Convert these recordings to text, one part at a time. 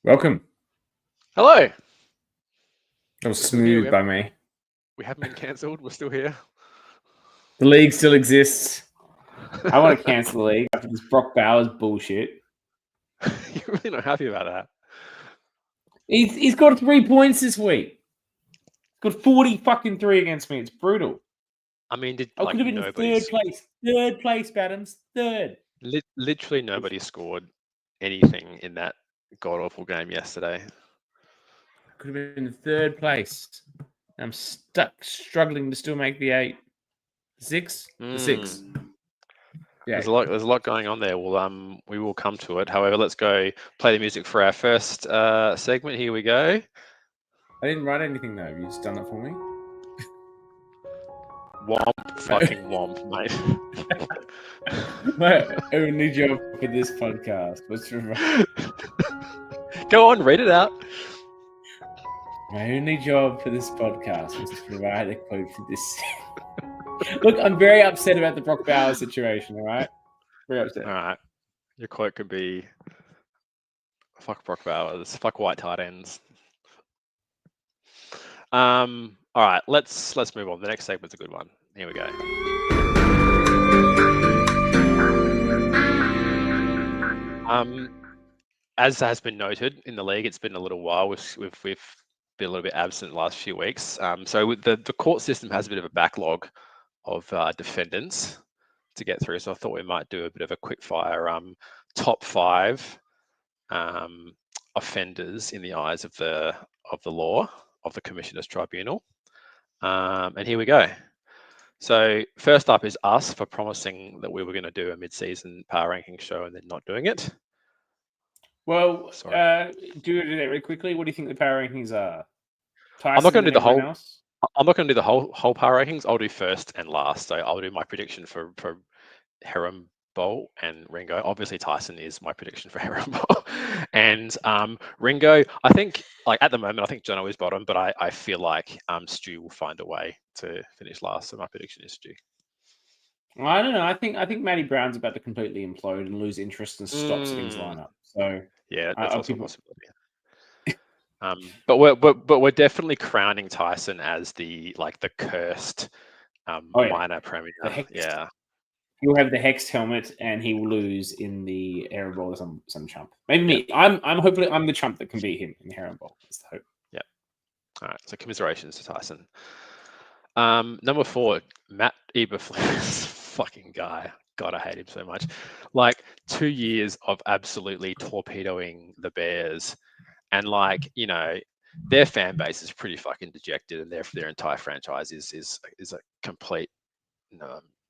Welcome. Hello. That was smooth by me. We haven't been cancelled. We're still here. The league still exists. I want to cancel the league after this Brock Bowers bullshit. You're really not happy about that. He's got 3 points this week. He's got 40 fucking 3 against me. It's brutal. I mean, I could have been in third place. Third place, Badams. Third. Literally nobody scored anything in that god-awful game yesterday. I could have been in third place. I'm struggling to still make the 8. 6? The 6. Yeah. There's a lot going on there. We will come to it. However, let's go play the music for our first segment. Here we go. I didn't write anything though. Have you just done it for me? Womp fucking womp, mate. My only job for this podcast was to write. Go on, read it out. My only job for this podcast was to provide a quote for this. Look, I'm very upset about the Brock Bowers situation, all right? Very upset. All right. Your quote could be, fuck Brock Bowers, fuck white tight ends. All right, let's move on. The next segment's a good one. Here we go. As has been noted in the league, it's been a little while. We've been a little bit absent the last few weeks. So with the court system has a bit of a backlog of defendants to get through. So I thought we might do a bit of a quick fire top 5 offenders in the eyes of the law of the Commissioners Tribunal. And here we go. So first up is us for promising that we were going to do a mid-season power ranking show and then not doing it. Well, do that really quickly. What do you think the power rankings are? I'm not going to do the whole. I'm not going to do the whole power rankings. I'll do first and last. So I'll do my prediction for Herem Bowl and Ringo. Obviously, Tyson is my prediction for Herem Bowl. And Ringo, I think, like at the moment, I think Jono is bottom, but I feel like Stu will find a way to finish last. So my prediction is Stu. I don't know. I think Matty Brown's about to completely implode and lose interest and stop Sitting's lineup. So yeah, that's also a possibility. But we're definitely crowning Tyson as the cursed minor premier. Yeah. He'll have the hexed helmet and he will lose in the Herem Bowl or some chump. Maybe me. I'm hopefully I'm the chump that can beat him in the Herem Bowl. That's the hope. Yeah. All right. So commiserations to Tyson. Number 4, Matt Eberflus. Fucking guy. God, I hate him so much. Like 2 years of absolutely torpedoing the Bears, and their fan base is pretty fucking dejected, and their entire franchise is a complete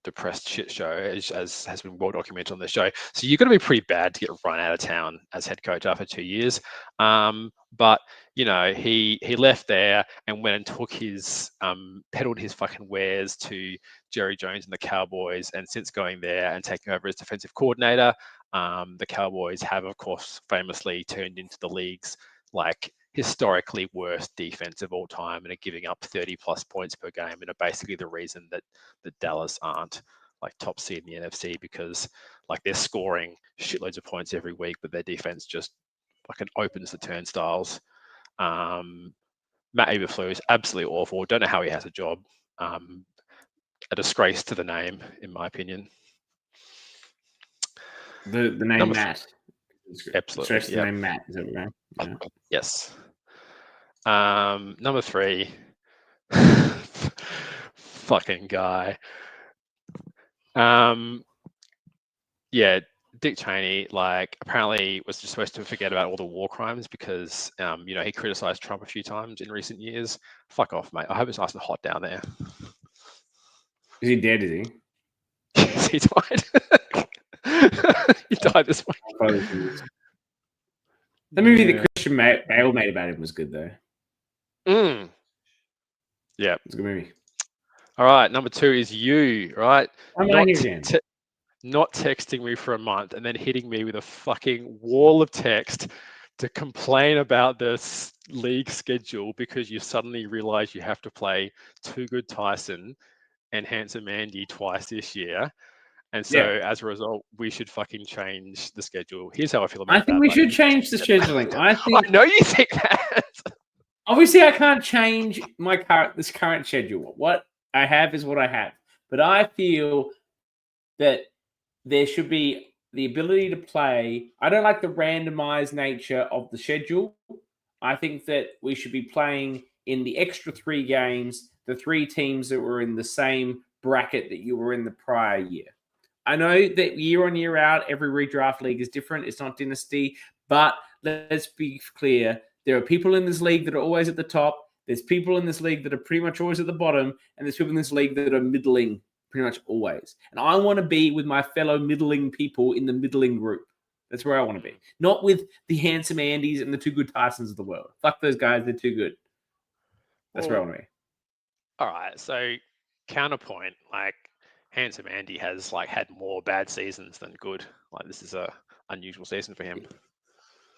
depressed shit show, as has been well documented on the show. So you've got to be pretty bad to get run out of town as head coach after 2 years. But he left there and went and took his peddled his fucking wares to Jerry Jones and the Cowboys. And since going there and taking over as defensive coordinator, the Cowboys have, of course, famously turned into the league's historically worst defense of all time and are giving up 30 plus points per game, and are basically the reason that Dallas aren't top seed in the NFC, because they're scoring shitloads of points every week, but their defense just fucking opens the turnstiles. Matt Eberflus is absolutely awful. Don't know how he has a job. A disgrace to the name, in my opinion. The name Matt. Absolutely. The name Matt. Is that right? Yeah. Yes. Number 3. Fucking guy. Yeah, Dick Cheney, apparently was just supposed to forget about all the war crimes because, he criticized Trump a few times in recent years. Fuck off, mate. I hope it's nice and hot down there. Is he dead, is he? Yes, he died. He died this week. The movie that Christian Bale made about him was good, though. Yeah. It's a good movie. All right, number 2 is you, right? Not texting me for a month and then hitting me with a fucking wall of text to complain about this league schedule because you suddenly realize you have to play Too Good Tyson and Handsome Andy twice this year. And so as a result, we should fucking change the schedule. Here's how I feel about I that. think we should change the scheduling. I think. I know you think that. Obviously, I can't change this current schedule. What I have is what I have. But I feel that there should be the ability to play. I don't like the randomized nature of the schedule. I think that we should be playing in the extra 3 games, the 3 teams that were in the same bracket that you were in the prior year. I know that year on, year out, every redraft league is different. It's not Dynasty. But let's be clear. There are people in this league that are always at the top. There's people in this league that are pretty much always at the bottom. And there's people in this league that are middling pretty much always. And I want to be with my fellow middling people in the middling group. That's where I want to be. Not with the handsome Andys and the Too Good Tysons of the world. Fuck those guys. They're too good. That's where I want to be. All right. So counterpoint, like handsome Andy has like had more bad seasons than good. Like this is a unusual season for him.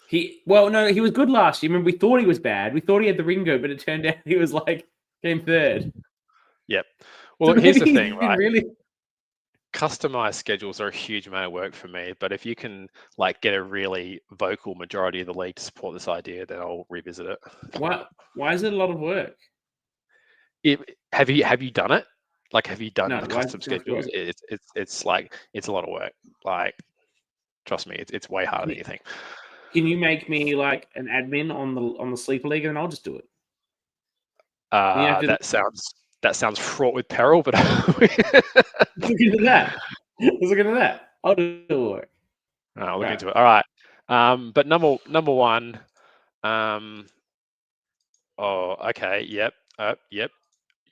He was good last year. Remember, we thought he was bad. We thought he had the Ringo, but it turned out he was like came third. Yep. Well, so here's the thing, right? Really customized schedules are a huge amount of work for me, but if you can like get a really vocal majority of the league to support this idea, then I'll revisit it. Why is it a lot of work? Have you done it? Like, have you done custom schedules? It's like it's a lot of work. Like, trust me, it's way harder than you think. Can you make me like an admin on the sleeper league, and I'll just do it? That sounds fraught with peril, but look into that. Let's look into that. I'll do the work. I'll look into it. All right. But number one. Okay. Yep. Yep.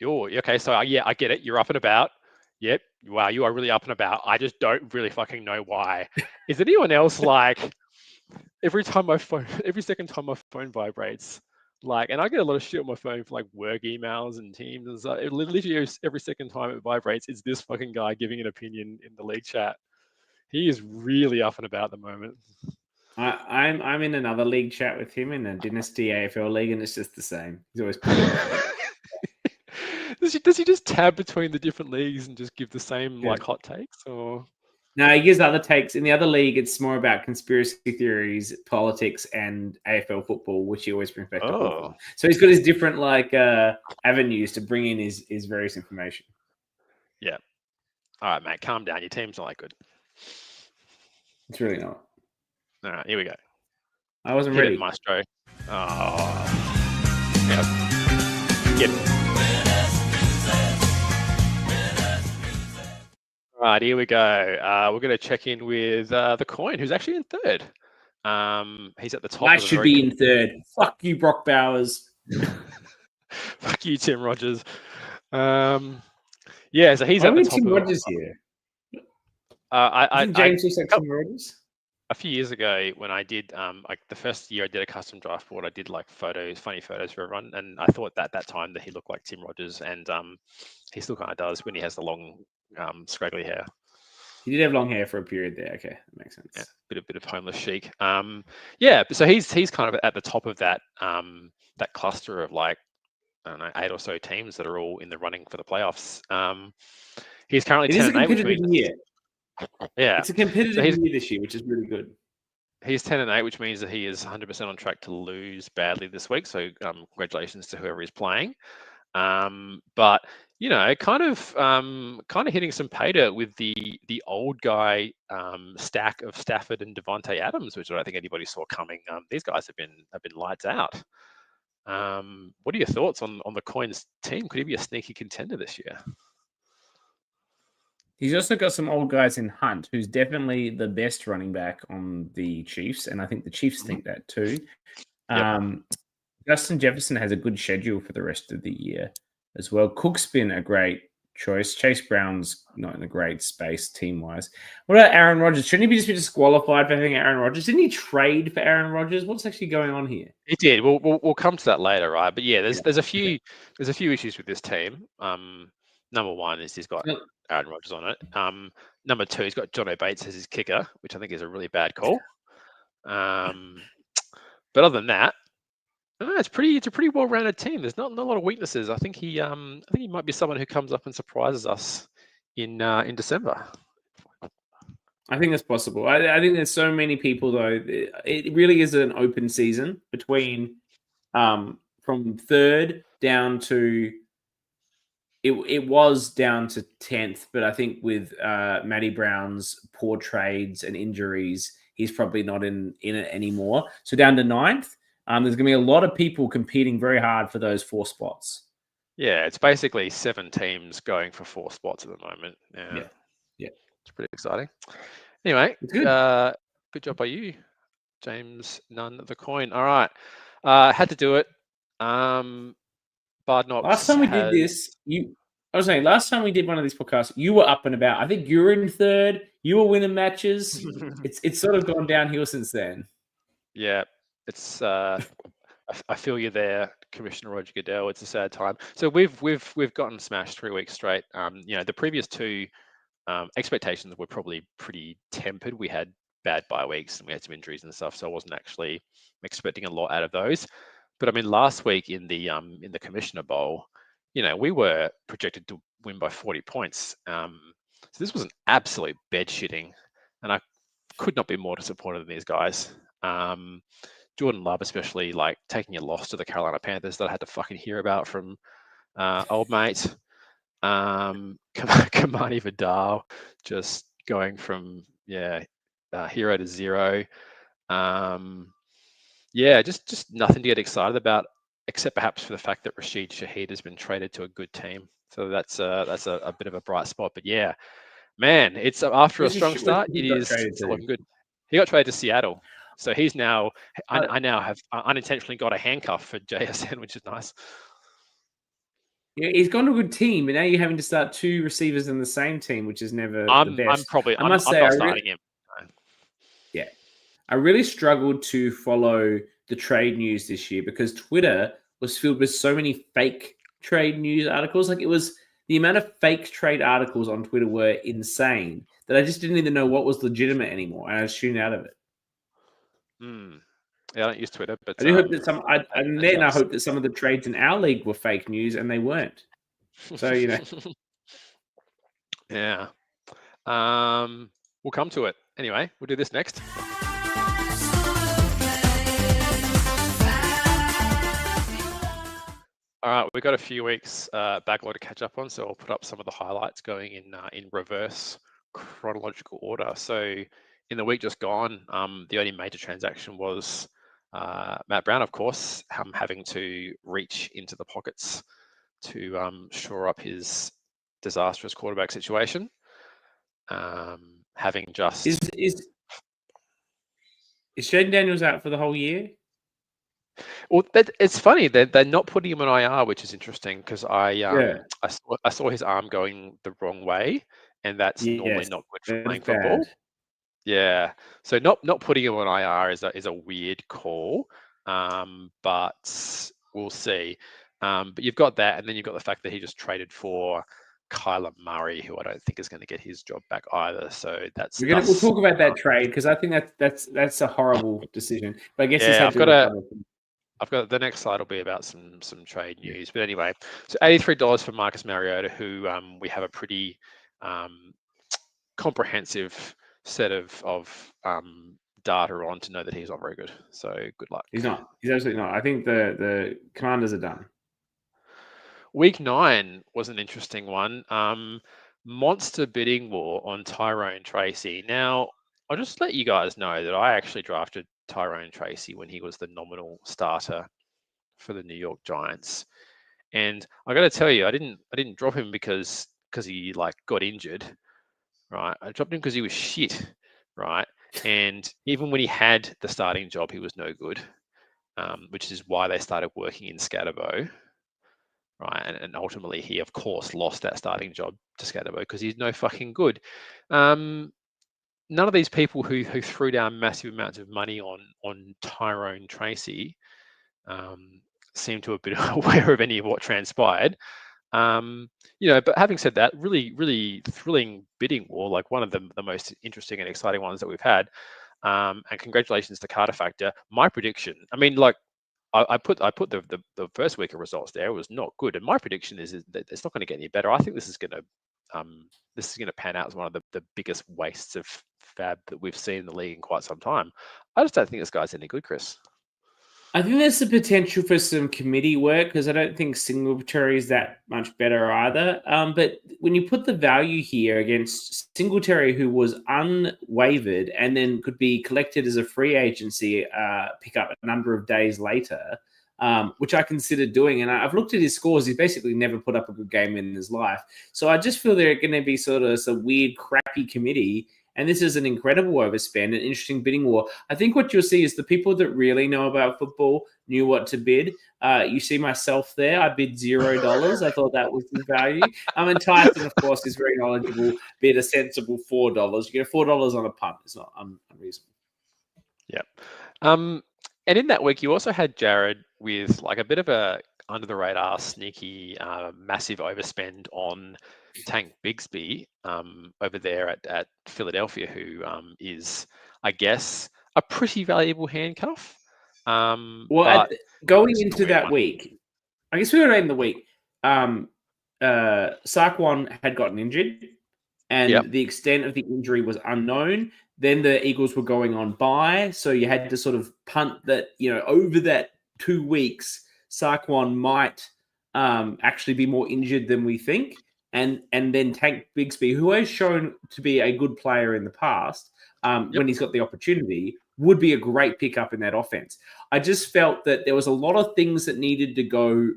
Okay. So yeah, I get it. You're up and about. Yep. Wow, you are really up and about. I just don't really fucking know why. Is anyone else like? Every second time my phone vibrates, like, and I get a lot of shit on my phone for like work emails and Teams and stuff. It literally every second time it vibrates, it's this fucking guy giving an opinion in the league chat. He is really up and about at the moment. I'm in another league chat with him in a Dynasty AFL league, and it's just the same. He's always. Does he just tab between the different leagues and just give the same like hot takes, or? No, he gives other takes. In the other league, it's more about conspiracy theories, politics, and AFL football, which he always brings back to football. So he's got his different like avenues to bring in his various information. Yeah. All right, mate, calm down. Your team's not that good. It's really not. All right, here we go. I wasn't ready. Maestro. Oh. Yeah. Get it. All right, here we go. We're going to check in with the Coin, who's actually in third. He's at the top. I should be in third. Fuck you, Brock Bowers. Fuck you, Tim Rogers. Yeah, so he's at the top. Tim Rogers here. James looks like Tim Rogers. A few years ago, when I did like the first year I did a custom draft board, I did like funny photos for everyone, and I thought that time that he looked like Tim Rogers, and he still kind of does when he has the long scraggly hair. He did have long hair for a period there. Okay, that makes sense. Yeah, bit of homeless chic. Yeah, so he's kind of at the top of that that cluster of like, I don't know, 8 or so teams that are all in the running for the playoffs. He's currently 10-8, which means yeah, it's a competitive year this year, which is really good. He's 10-8, which means that he is 100% on track to lose badly this week. So congratulations to whoever is playing. But you know, kind of hitting some pay dirt with the old guy stack of Stafford and Devontae Adams, which I don't think anybody saw coming. These guys have been lights out. What are your thoughts on the Coins team? Could he be a sneaky contender this year? He's also got some old guys in Hunt, who's definitely the best running back on the Chiefs, and I think the Chiefs think that too. Yep. Justin Jefferson has a good schedule for the rest of the year as well. Cook's been a great choice. Chase Brown's not in a great space team-wise. What about Aaron Rodgers? Shouldn't he just be disqualified for having Aaron Rodgers? Didn't he trade for Aaron Rodgers? What's actually going on here? He did. We'll come to that later, right? But yeah, there's a few issues with this team. Number one is he's got Aaron Rodgers on it. Number two, he's got John O'Bates as his kicker, which I think is a really bad call. But other than that, it's a pretty well-rounded team. There's not a lot of weaknesses. I think he might be someone who comes up and surprises us in December. I think that's possible. I think there's so many people though. It really is an open season between from third down to it was down to 10th, but I think with Matty Brown's poor trades and injuries, he's probably not in it anymore. So down to 9th. There's going to be a lot of people competing very hard for those 4 spots. Yeah, it's basically 7 teams going for 4 spots at the moment. Yeah. It's pretty exciting. Anyway, It's good. Good job by you, James. None of the coin. All right, had to do it. Bardnox Last time we did has. this, I was saying last time we did one of these podcasts, you were up and about. I think you were in third. You were winning matches. It's sort of gone downhill since then. Yeah, it's. I feel you there, Commissioner Roger Goodell. It's a sad time. So we've gotten smashed 3 weeks straight. The previous 2 expectations were probably pretty tempered. We had bad bye weeks and we had some injuries and stuff, so I wasn't actually expecting a lot out of those. But I mean, last week in the Commissioner Bowl, we were projected to win by 40 points. So this was an absolute bed shitting, and I could not be more disappointed in these guys. Jordan Love, especially, like taking a loss to the Carolina Panthers that I had to fucking hear about from old mate. Kamani Vidal just going from hero to zero. Just nothing to get excited about, except perhaps for the fact that Rashid Shaheed has been traded to a good team. So that's a bit of a bright spot. But yeah, man, it's after a strong start. It's looking good. He got traded to Seattle, so he's now. I now have unintentionally got a handcuff for JSN, which is nice. Yeah, he's gone to a good team, but now you're having to start 2 receivers in the same team, which is never the best. I'm not starting him. Yeah, I really struggled to follow the trade news this year because Twitter was filled with so many fake trade news articles. Like, it was the amount of fake trade articles on Twitter were insane that I just didn't even know what was legitimate anymore, and I was tuned out of it. Yeah, I don't use Twitter, but I do hope that I hope that some of the trades in our league were fake news, and they weren't. So yeah. We'll come to it. Anyway, we'll do this next. All right, we've got a few weeks backlog to catch up on, so I'll put up some of the highlights going in reverse chronological order. So in the week just gone, the only major transaction was Matt Brown, of course, having to reach into the pockets to shore up his disastrous quarterback situation. Having just is Shaden Daniels out for the whole year? Well, it's funny they're not putting him on IR, which is interesting because I saw his arm going the wrong way, and that's normally not good for playing football. Yeah, so not putting him on IR is a weird call, but we'll see. But you've got that, and then you've got the fact that he just traded for Kyler Murray, who I don't think is going to get his job back either. So we'll talk about that trade because I think that's a horrible decision. But I guess I've got the next slide will be about some trade news. But anyway, so $83 for Marcus Mariota, who we have a pretty comprehensive set of data on to know that he's not very good. So good luck. He's not. He's absolutely not. I think the Commanders are done. Week 9 was an interesting one. Monster bidding war on Tyrone Tracy. Now, I'll just let you guys know that I actually drafted Tyrone Tracy when he was the nominal starter for the New York Giants, and I got to tell you, I didn't drop him because he got injured, right? I dropped him because he was shit, right? And even when he had the starting job, he was no good, which is why they started working in Scatterbo, right? And ultimately, he of course lost that starting job to Scatterbo because he's no fucking good. None of these people who threw down massive amounts of money on Tyrone Tracy seem to have been aware of any of what transpired. But having said that, really, really thrilling bidding war, like one of the most interesting and exciting ones that we've had. And congratulations to Carter Factor. My prediction, I mean, I put the first week of results there. It was not good, and my prediction is that it's not going to get any better. I think this is going to pan out as one of the biggest wastes of fab that we've seen in the league in quite some time. I just don't think this guy's any good, Chris. I think there's the potential for some committee work because I don't think Singletary is that much better either. But when you put the value here against Singletary, who was unwavered and then could be collected as a free agency pickup a number of days later, which I considered doing, and I've looked at his scores. He's basically never put up a good game in his life. So I just feel they're going to be sort of some weird, crappy committee. And this is an incredible overspend, an interesting bidding war. I think what you'll see is the people that really know about football knew what to bid. You see myself there. I bid $0. I thought that was the value. And Tyson, of course, is very knowledgeable. Bid a sensible $4. You get $4 on a punt. It's not unreasonable. Yep. And in that week, you also had Jared with like a bit of a under the radar, sneaky, massive overspend on Tank Bigsby over there at Philadelphia, who is, I guess, a pretty valuable handcuff. Well, going into that week, I guess we were in the week. Saquon had gotten injured, and the extent of the injury was unknown. Then the Eagles were going on bye, so you had to sort of punt that, over that 2 weeks, Saquon might actually be more injured than we think. And then Tank Bigsby, who has shown to be a good player in the past, when he's got the opportunity, would be a great pickup in that offense. I just felt that there was a lot of things that needed to go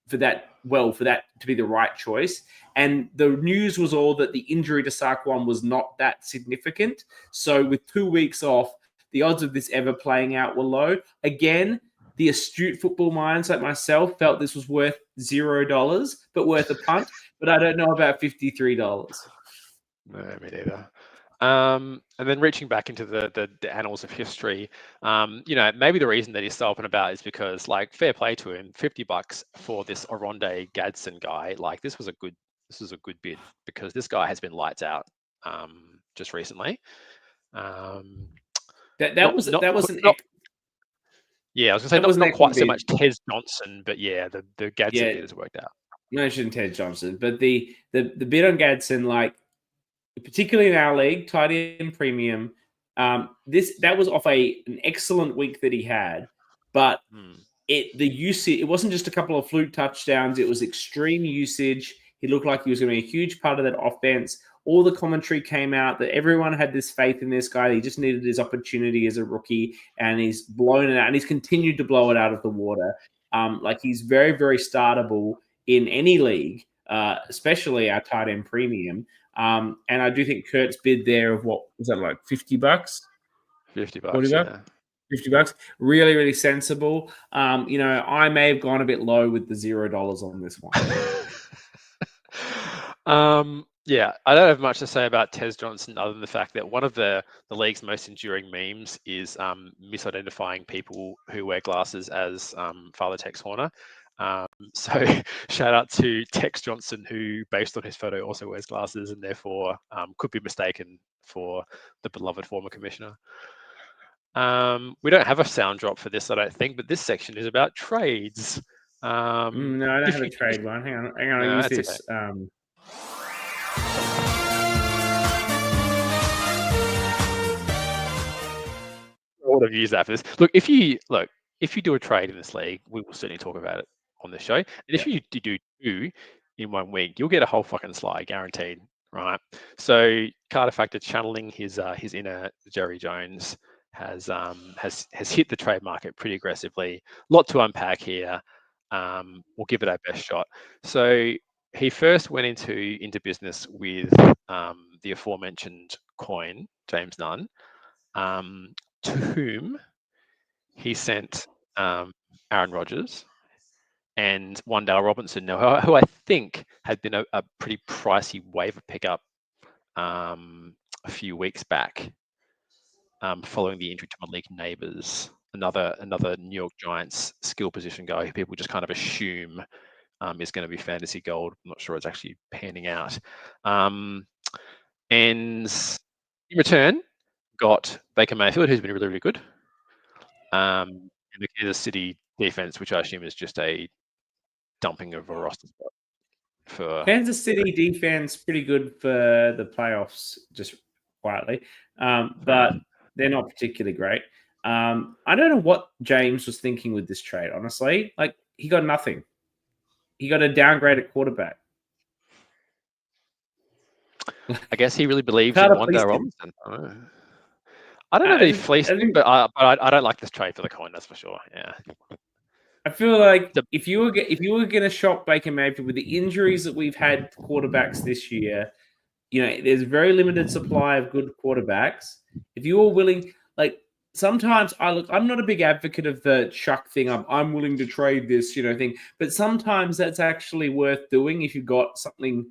for that to be the right choice. And the news was all that the injury to Saquon was not that significant. So with 2 weeks off, the odds of this ever playing out were low. Again, the astute football minds like myself felt this was worth $0, but worth a punt. But I don't know about $53. No, me neither. And then reaching back into the annals of history, maybe the reason that he's so up and about is because, like, fair play to him, $50 for this Oronde Gadsden guy. Like, this was a good bid because this guy has been lights out just recently. Yeah, I was gonna say not quite so much Tez Johnson, but yeah, the Gadsden bid has worked out. Mentioned Tez Johnson, but the bid on Gadsden, like, particularly in our league, tight end premium, that was off an excellent week that he had, but the usage, it wasn't just a couple of fluke touchdowns, it was extreme usage. He looked like he was going to be a huge part of that offense. All the commentary came out that everyone had this faith in this guy. He just needed his opportunity as a rookie, and he's blown it out, and he's continued to blow it out of the water. Like, he's very, very startable in any league, especially our tight end premium. And I do think Kurt's bid there of what was that, like $50? $50, yeah. $50. Really, really sensible. I may have gone a bit low with the $0 on this one. Yeah, I don't have much to say about Tez Johnson other than the fact that one of the league's most enduring memes is misidentifying people who wear glasses as Father Tex Horner. So shout out to Tex Johnson, who, based on his photo, also wears glasses and therefore could be mistaken for the beloved former commissioner. We don't have a sound drop for this, I don't think, but this section is about trades. No, I don't have a trade one. Hang on, I'll use this. Okay. I would have used that for this. Look, if you do a trade in this league, we will certainly talk about it on the show. And if you do two in 1 week, you'll get a whole fucking slide, guaranteed, right? So Carter Factor, channeling his inner Jerry Jones, has hit the trade market pretty aggressively. A lot to unpack here. We'll give it our best shot. So he first went into business with the aforementioned coin, James Nunn, to whom he sent Aaron Rodgers and Wan'Dale Robinson, who I think had been a pretty pricey waiver pickup a few weeks back, following the injury to Malik Neighbors, another New York Giants skill position guy who people just kind of assume is going to be fantasy gold. I'm not sure it's actually panning out. And in return, got Baker Mayfield, who's been really, really good. And the Kansas City defense, which I assume is just a dumping of a roster spot for Kansas City defense, pretty good for the playoffs, just quietly. But they're not particularly great. I don't know what James was thinking with this trade, honestly. Like, he got nothing. He got a downgrade at quarterback. I guess he really believes Carter in Wanda fleeced him. Robinson. I don't know that he fleeced him, but I don't like this trade for the coin, that's for sure. Yeah. I feel like if you were going to shop Baker Mayfield with the injuries that we've had to quarterbacks this year, there's a very limited supply of good quarterbacks. If you were willing, like sometimes I'm not a big advocate of the chuck thing. I'm willing to trade this, thing, but sometimes that's actually worth doing if you got something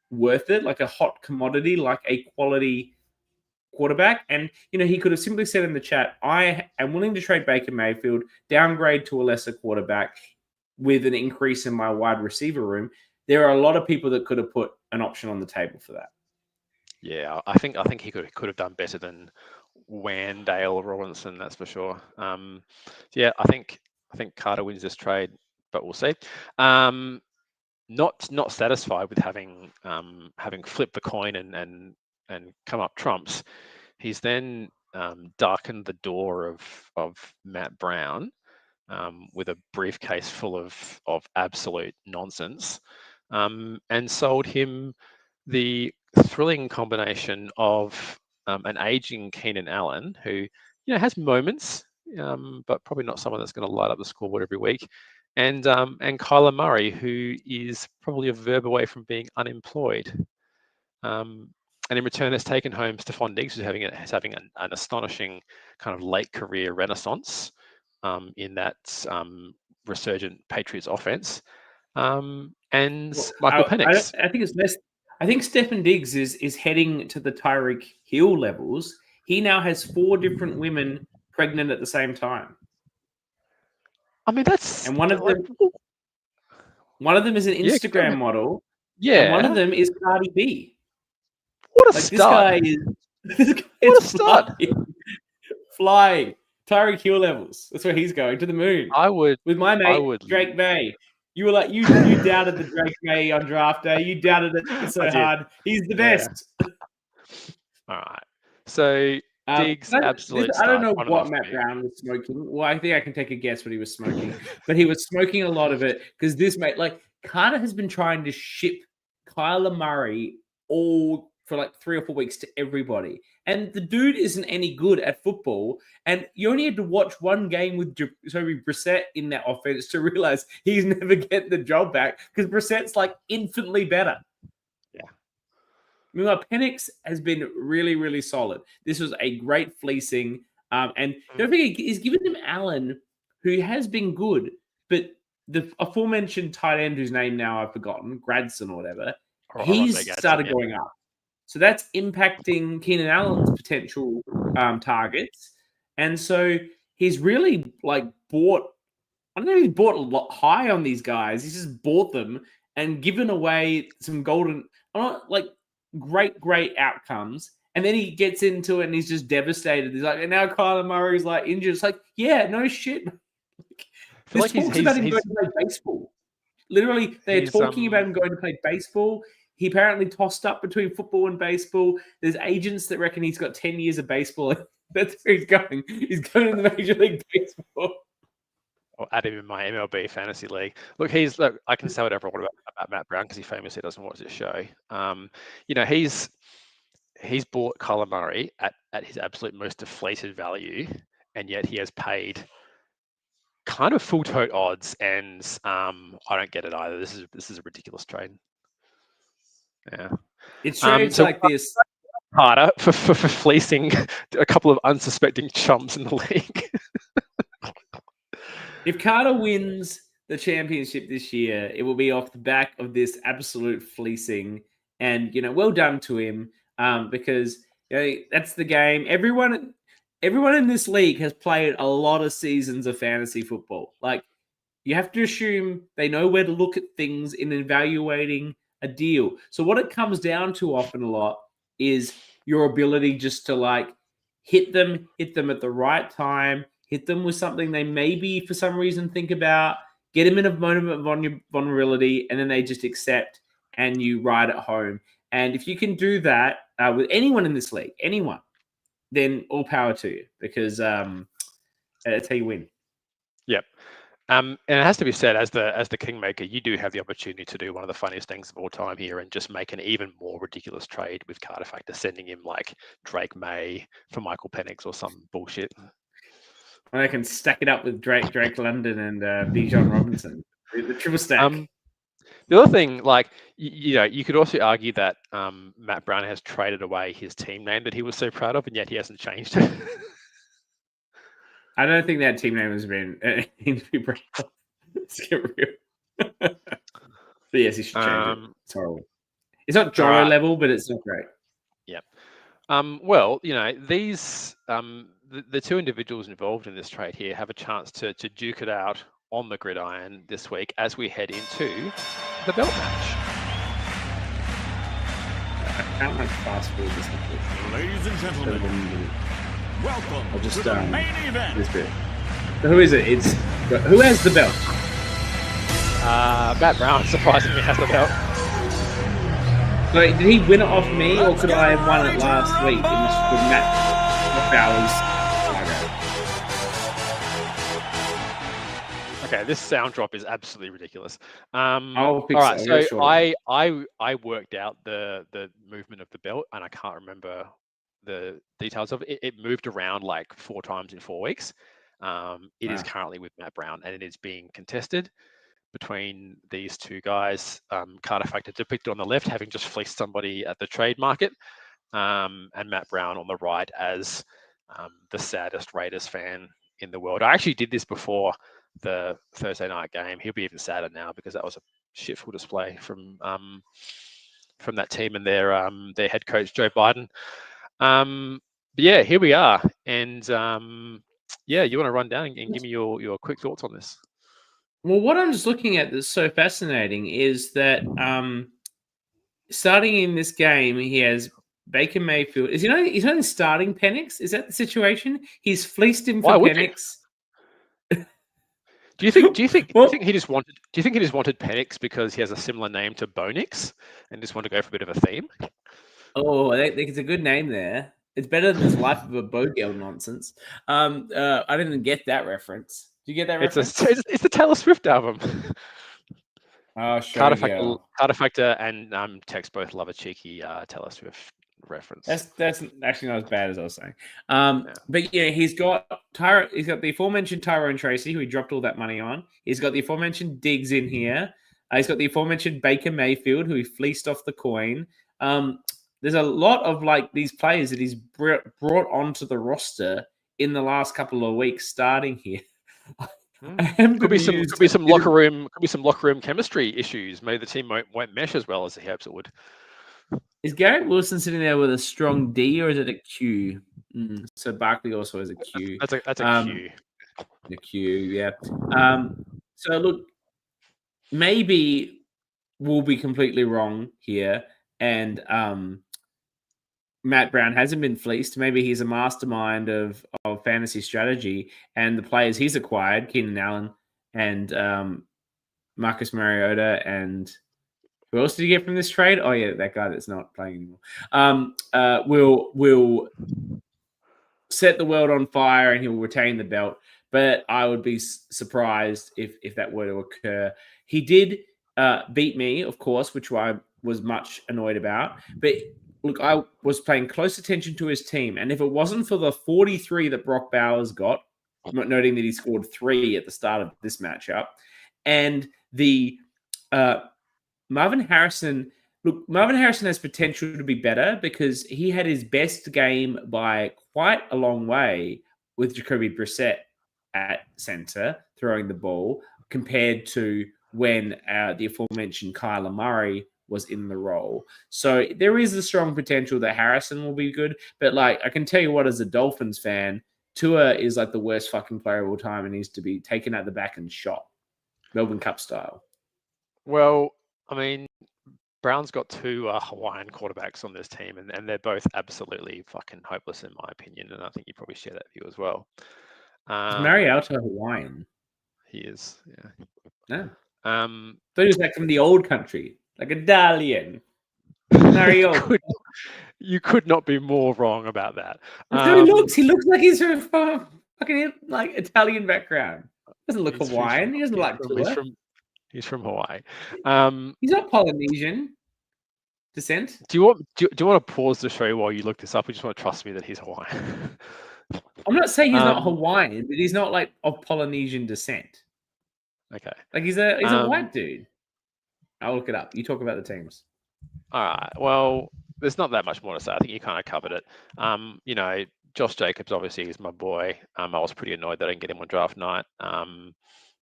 worth it, like a hot commodity, like a quality quarterback. And he could have simply said in the chat, I am willing to trade Baker Mayfield, downgrade to a lesser quarterback with an increase in my wide receiver room. There are a lot of people that could have put an option on the table for that. Yeah, I think he could have done better than Wandale Robinson, that's for sure. Yeah, I think Carter wins this trade, but we'll see. Not satisfied with having flipped the coin and come up trumps. He's then darkened the door of Matt Brown with a briefcase full of absolute nonsense, and sold him the thrilling combination of an aging Keenan Allen, who has moments, but probably not someone that's going to light up the scoreboard every week, and Kyler Murray, who is probably a verb away from being unemployed. And in return, has taken home Stephon Diggs, who's having an astonishing kind of late career renaissance in that resurgent Patriots offense, and Michael Penix. I think it's less. I think Stephon Diggs is heading to the Tyreek Hill levels. He now has 4 different women pregnant at the same time. I mean, that's and one of them is an Instagram model. Yeah, and one of them is Cardi B. What a stud! This guy What a stud! Flying Tyreek Hill levels. That's where he's going, to the moon. With my mate Drake May. You were like, you doubted the Drake May on draft day. You doubted it so hard. He's the best. All right. So Diggs, absolute I don't know what Matt Brown was smoking. Well, I think I can take a guess what he was smoking. But he was smoking a lot of it because this mate, like, Carter has been trying to ship Kyler Murray all for like 3 or 4 weeks to everybody. And the dude isn't any good at football. And you only had to watch one game with Jacoby Brissett in that offense to realize he's never getting the job back because Brissett's like infinitely better. Yeah. Meanwhile, Penix has been really, really solid. This was a great fleecing. And don't forget, he's given him Allen, who has been good, but the aforementioned tight end, whose name now I've forgotten, Gradson or whatever, he's started going up. So that's impacting Keenan Allen's potential targets. And so he's really bought, I don't know if he's bought a lot high on these guys. He's just bought them and given away some great outcomes. And then he gets into it and he's just devastated. He's like, and now Kyler Murray's like injured. It's like, yeah, no shit. This talks about him going to play baseball. Literally, they're talking about him going to play baseball. He apparently tossed up between football and baseball. There's agents that reckon he's got 10 years of baseball. That's where he's going. He's going to the Major League Baseball. I'll add him in my MLB fantasy league. Look, I can say whatever I want about Matt Brown because he famously doesn't watch this show. He's bought Kyler Murray at his absolute most deflated value, and yet he has paid kind of full tote odds, and I don't get it either. This is a ridiculous trade. Yeah, it's trades like this. Harder for fleecing a couple of unsuspecting chumps in the league. If Carter wins the championship this year, it will be off the back of this absolute fleecing, and well done to him, because that's the game. Everyone in this league has played a lot of seasons of fantasy football. Like, you have to assume they know where to look at things in evaluating a deal. So what it comes down to often a lot is your ability just to hit them at the right time, hit them with something they maybe for some reason think about, get them in a moment of vulnerability, and then they just accept and you ride it home. And if you can do that, with anyone in this league, anyone, then all power to you because that's how you win. Yep. And it has to be said, as the Kingmaker, you do have the opportunity to do one of the funniest things of all time here and just make an even more ridiculous trade with Carter Factor, sending him like Drake May for Michael Penix or some bullshit. And I can stack it up with Drake London and Bijan Robinson, the triple stack. The other thing, like, you could also argue that Matt Brown has traded away his team name that he was so proud of, and yet he hasn't changed it. I don't think that team name has been anything to be proud of. Let's get real. But yes, he should change it. It's horrible. It's not Joro level, but it's not great. Yep. Well, these the two individuals involved in this trade here have a chance to duke it out on the gridiron this week as we head into the belt match. I can't fast forward this. Ladies and gentlemen, welcome I'll just to the main event. This bit. So who is it? Who has the belt? Matt Brown surprisingly has the belt. So did he win it off me, or could I have won it last week in the Matt Bowers saga? Okay, this sound drop is absolutely ridiculous. All right, so I worked out the movement of the belt, and I can't remember the details of it. It moved around like 4 times in 4 weeks. It is currently with Matt Brown, and it is being contested between these two guys. Carter Factor depicted on the left, having just fleeced somebody at the trade market, and Matt Brown on the right as the saddest Raiders fan in the world. I actually did this before the Thursday night game. He'll be even sadder now because that was a shitful display from that team and their head coach Joe Biden. But yeah, here we are, and yeah, you want to run down and give me your quick thoughts on this? Well, what I'm just looking at that's so fascinating is that starting in this game, he has Baker Mayfield. He's only starting Penix. Is that the situation? He's fleeced him for Penix. Do you think he just wanted Penix because he has a similar name to Bonix and just want to go for a bit of a theme? Oh, I think it's a good name there. It's better than this Life of a Bogel nonsense. I didn't even get that reference. Do you get that reference? It's the Taylor Swift album. Oh, sure. Carter Factor and Tex both love a cheeky Taylor Swift reference. That's actually not as bad as I was saying. But yeah, he's got the aforementioned Tyrone Tracy, who he dropped all that money on. He's got the aforementioned Diggs in here. He's got the aforementioned Baker Mayfield, who he fleeced off the coin. There's a lot of like these players that he's brought onto the roster in the last couple of weeks, starting here. Could be some locker room chemistry issues. Maybe the team won't mesh as well as he hopes it would. Is Garrett Wilson sitting there with a strong D, or is it a Q? So Barkley also has a Q. That's a Q. A Q, yeah. So look, maybe we'll be completely wrong here, and Matt Brown hasn't been fleeced. Maybe he's a mastermind of fantasy strategy, and the players he's acquired, Keenan Allen and Marcus Mariota, and who else did he get from this trade? Oh yeah, that guy that's not playing anymore. Will set the world on fire, and he will retain the belt. But I would be surprised if that were to occur. He did beat me, of course, which I was much annoyed about. But look, I was paying close attention to his team, and if it wasn't for the 43 that Brock Bowers got, noting that he scored 3 at the start of this matchup, and the Marvin Harrison has potential to be better because he had his best game by quite a long way with Jacoby Brissett at center throwing the ball compared to when the aforementioned Kyler Murray was in the role. So there is a strong potential that Harrison will be good. But like, I can tell you what, as a Dolphins fan, Tua is like the worst fucking player of all time and needs to be taken out the back and shot. Melbourne Cup style. Well, I mean, Brown's got 2 Hawaiian quarterbacks on this team, and they're both absolutely fucking hopeless in my opinion. And I think you probably share that view as well. Is Mariota Hawaiian? He is, yeah. No. So he was like from the old country, like Italian. Mario. You could not be more wrong about that. That's how he looks. He looks like he's from fucking like Italian background. Doesn't look Hawaiian. He doesn't like Tua. He's from Hawaii. He's not Polynesian descent. Do you want to pause the show while you look this up? You just want to trust me that he's Hawaiian. I'm not saying he's not Hawaiian, but he's not like of Polynesian descent. Okay. Like he's a white dude. I'll look it up. You talk about the teams. All right. Well, there's not that much more to say. I think you kind of covered it. You know, Josh Jacobs obviously is my boy. I was pretty annoyed that I didn't get him on draft night.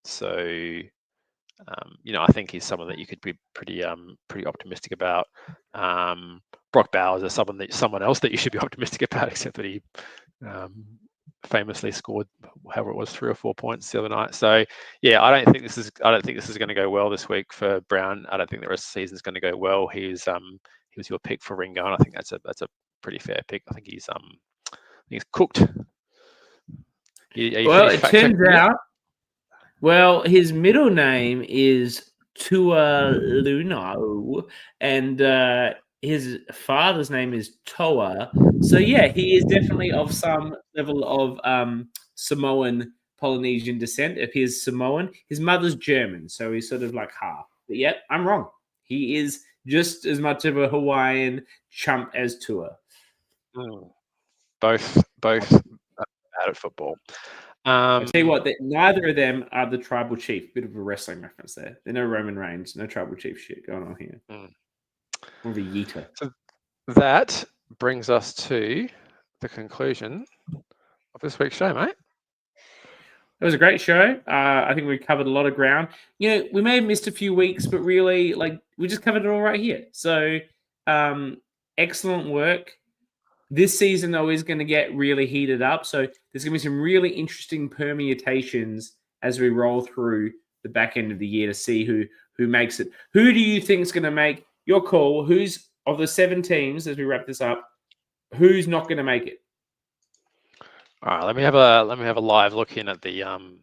So you know, I think he's someone that you could be pretty optimistic about. Brock Bowers is someone else that you should be optimistic about, except that he famously scored however it was 3 or 4 points the other night. So yeah, I don't think this is going to go well this week for Brown. I don't think the rest of the season is going to go well. He was your pick for Ringo, and I think that's a pretty fair pick. I think he's cooked. Well, it turns out. Well, his middle name is Tualuno, and his father's name is Toa. So yeah, he is definitely of some level of Samoan Polynesian descent. If he's Samoan, his mother's German, so he's sort of like half. But yet, I'm wrong. He is just as much of a Hawaiian chump as Tua. Both bad at football. I'll tell you what, neither of them are the tribal chief. Bit of a wrestling reference there. They're no Roman Reigns, no tribal chief shit going on here. More of a yeeter. So that brings us to the conclusion of this week's show, mate. It was a great show. I think we covered a lot of ground. You know, we may have missed a few weeks, but really, like, we just covered it all right here. So, excellent work. This season, though, is going to get really heated up. So there's going to be some really interesting permutations as we roll through the back end of the year to see who makes it. Who do you think is going to make your call? Who's of the 7 teams, as we wrap this up, who's not going to make it? All right, let me have a live look in at the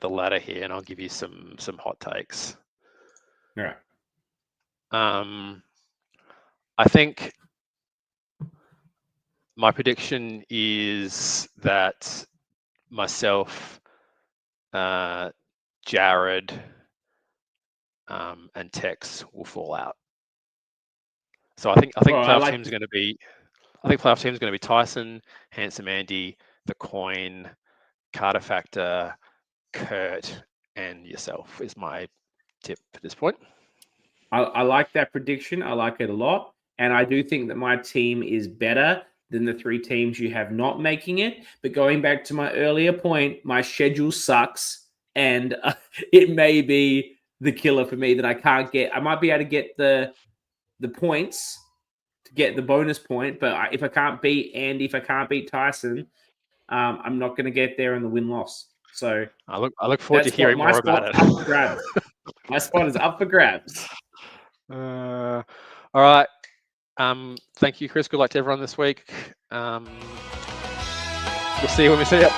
ladder here, and I'll give you some hot takes. All right. I think my prediction is that myself, Jared, and Tex will fall out. So I think playoff teams are going to be. I think playoff teams are going to be Tyson, Handsome Andy, The Coin, Carter Factor, Kurt, and yourself is my tip at this point. I like that prediction. I like it a lot, and I do think that my team is better than the 3 teams you have not making it. But going back to my earlier point, my schedule sucks, and it may be the killer for me that I can't get. I might be able to get the points to get the bonus point, but if I can't beat Andy, if I can't beat Tyson, I'm not going to get there in the win-loss. So I look forward to hearing more about it. Up for grabs. My spot is up for grabs. All right. Thank you, Chris. Good luck to everyone this week. We'll see you when we see you.